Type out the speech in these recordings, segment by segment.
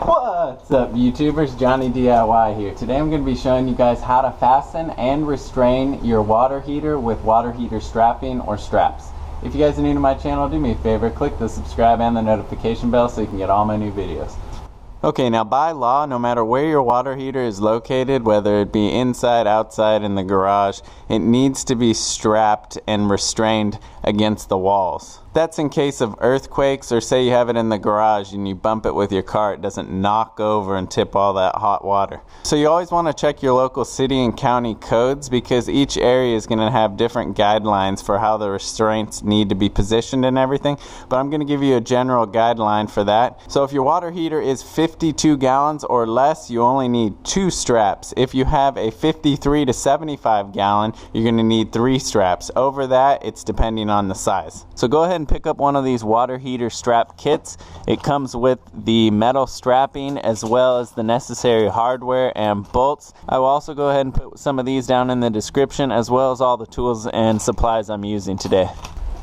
What's up YouTubers, Johnny DIY here. Today I'm going to be showing you guys how to fasten and restrain your water heater with water heater strapping or straps. If you guys are new to my channel, do me a favor, click the subscribe and the notification bell so you can get all my new videos. Okay, now by law, no matter where your water heater is located, whether it be inside, outside, in the garage, it needs to be strapped and restrained against the walls. That's in case of earthquakes, or say you have it in the garage and you bump it with your car, it doesn't knock over and tip all that hot water. So you always want to check your local city and county codes, because each area is going to have different guidelines for how the restraints need to be positioned and everything. But I'm going to give you a general guideline for that. So if your water heater is 52 gallons or less, you only need 2 straps. If you have a 53 to 75 gallon, you're going to need 3 straps. Over that, it's depending on the size. So go ahead and pick up one of these water heater strap kits. It comes with the metal strapping as well as the necessary hardware and bolts. I will also go ahead and put some of these down in the description, as well as all the tools and supplies I'm using today.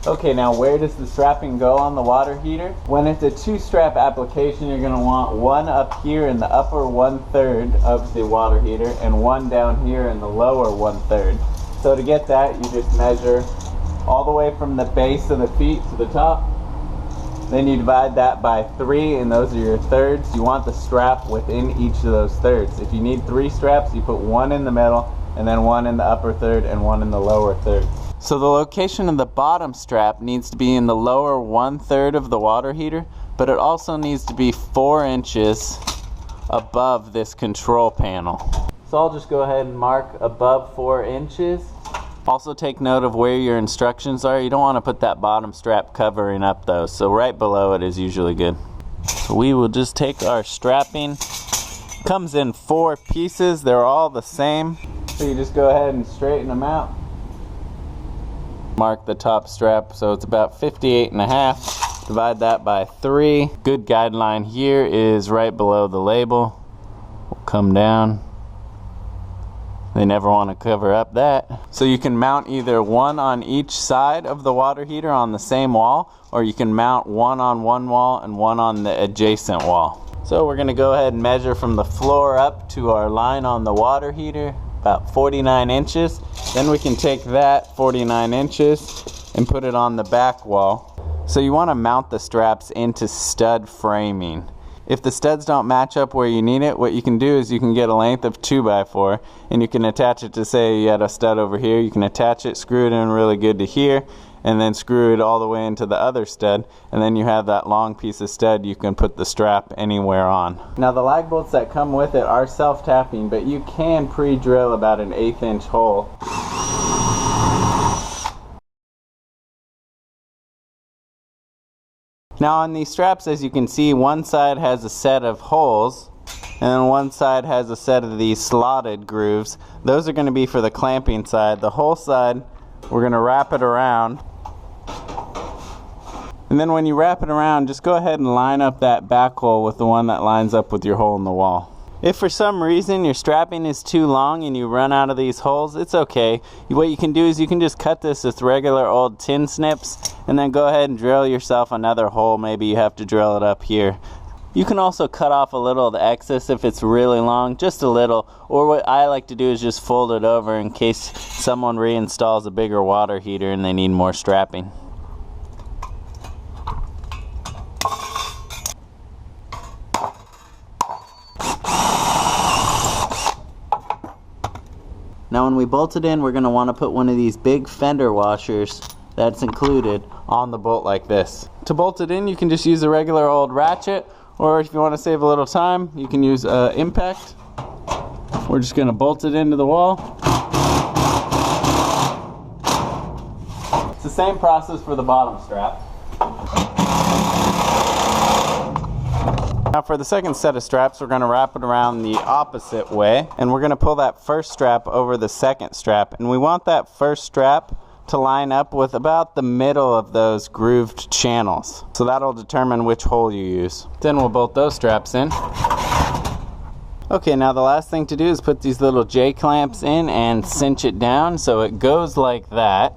Okay, now where does the strapping go on the water heater? When it's a 2-strap application, you're going to want one up here in the upper 1/3 of the water heater and one down here in the lower 1/3. So to get that, you just measure all the way from the base of the feet to the top. Then you divide that by 3, and those are your thirds. You want the strap within each of those thirds. If you need 3 straps, you put one in the middle, and then one in the upper third and one in the lower third. So the location of the bottom strap needs to be in the lower 1/3 of the water heater, but it also needs to be 4 inches above this control panel. So I'll just go ahead and mark above 4 inches. Also take note of where your instructions are. You don't want to put that bottom strap covering up those, so right below it is usually good. So we will just take our strapping. Comes in 4 pieces, they're all the same. So you just go ahead and straighten them out. Mark the top strap, so it's about 58.5. Divide that by 3. Good guideline here is right below the label. We'll come down. They never want to cover up that. So you can mount either one on each side of the water heater on the same wall, or you can mount one on one wall and one on the adjacent wall. So we're going to go ahead and measure from the floor up to our line on the water heater, about 49 inches. Then we can take that 49 inches and put it on the back wall. So you want to mount the straps into stud framing. If the studs don't match up where you need it, what you can do is you can get a length of 2x4 and you can attach it to, say you had a stud over here, you can attach it, screw it in really good to here, and then screw it all the way into the other stud, and then you have that long piece of stud you can put the strap anywhere on. Now the lag bolts that come with it are self-tapping, but you can pre-drill about an 1/8 inch hole. Now on these straps, as you can see, one side has a set of holes and then one side has a set of these slotted grooves. Those are going to be for the clamping side. The hole side, we're going to wrap it around. And then when you wrap it around, just go ahead and line up that back hole with the one that lines up with your hole in the wall. If for some reason your strapping is too long and you run out of these holes, it's okay. What you can do is you can just cut this with regular old tin snips and then go ahead and drill yourself another hole. Maybe you have to drill it up here. You can also cut off a little of the excess if it's really long, just a little. Or what I like to do is just fold it over in case someone reinstalls a bigger water heater and they need more strapping. Now when we bolt it in, we're going to want to put one of these big fender washers that's included on the bolt like this. To bolt it in, you can just use a regular old ratchet, or if you want to save a little time, you can use impact. We're just going to bolt it into the wall. It's the same process for the bottom strap. Now for the second set of straps, we're going to wrap it around the opposite way, and we're going to pull that first strap over the second strap, and we want that first strap to line up with about the middle of those grooved channels. So that'll determine which hole you use. Then we'll bolt those straps in. Okay, now the last thing to do is put these little J-clamps in and cinch it down so it goes like that.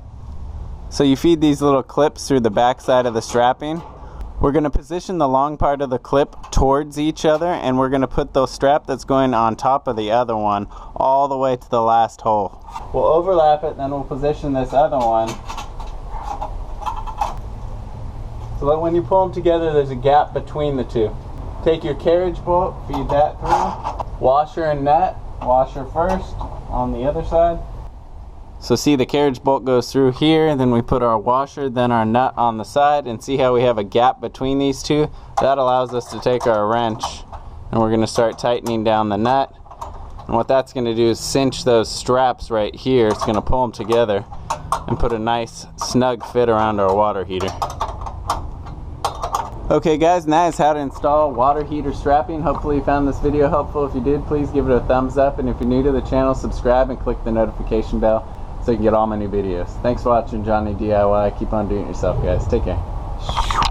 So you feed these little clips through the back side of the strapping. We're going to position the long part of the clip towards each other, and we're going to put the strap that's going on top of the other one all the way to the last hole. We'll overlap it, then we'll position this other one so that when you pull them together there's a gap between the two. Take your carriage bolt, feed that through. Washer and nut, washer first on the other side. So see, the carriage bolt goes through here, and then we put our washer, then our nut on the side, and see how we have a gap between these two? That allows us to take our wrench, and we're going to start tightening down the nut. And what that's going to do is cinch those straps right here. It's going to pull them together and put a nice snug fit around our water heater. Okay guys, and that is how to install water heater strapping. Hopefully you found this video helpful. If you did, please give it a thumbs up, and if you're new to the channel, subscribe and click the notification bell so you can get all my new videos. Thanks for watching Johnny DIY. Keep on doing it yourself, guys. Take care.